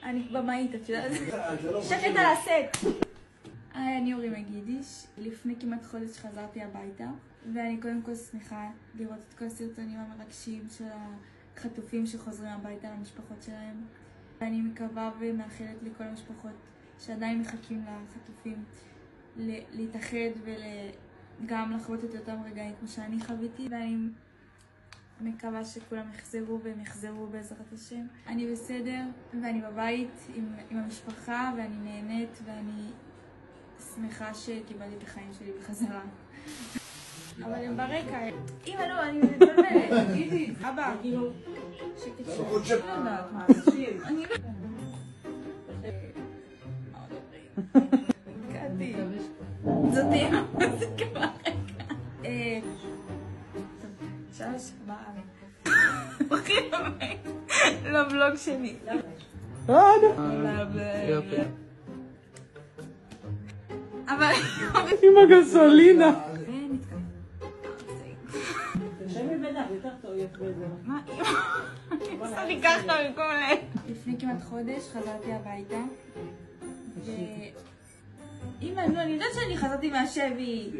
אני במאית, את יודעת? שקט על הסט. אני אורי מגידיש. לפני כמעט חודש חזרתי הביתה, ואני קודם כל שמחה לראות את כל הסרטונים המרגשים של החטופים שחוזרים הביתה למשפחות שלהם. ואני מקווה ומאחלת לכל המשפחות שעדיין מחכים לחטופים להתאחד וגם לחוות את אותם רגעים כמו שאני חוויתי, ואני מקווה שכולם יחזרו והם יחזרו בעזרת השם. אני בסדר ואני בבית עם המשפחה ואני נהנית ואני שמחה שקיבלתי את החיים שלי בחזרה. אבל הם ברקע. אמא, לא, אני מתבלבלת. תגידי. אבא. שקט שם. אני לא... קטי. זאתי המוזיקה ברקע. שלוש בארץ. הולכים לבלוג שלי. אבל... עם הגסולינה. מה? אני עושה לי ככה במקום לב. לפני כמעט חודש חזרתי הביתה. אמא, נו, אני יודעת שאני חזרתי מהשבי.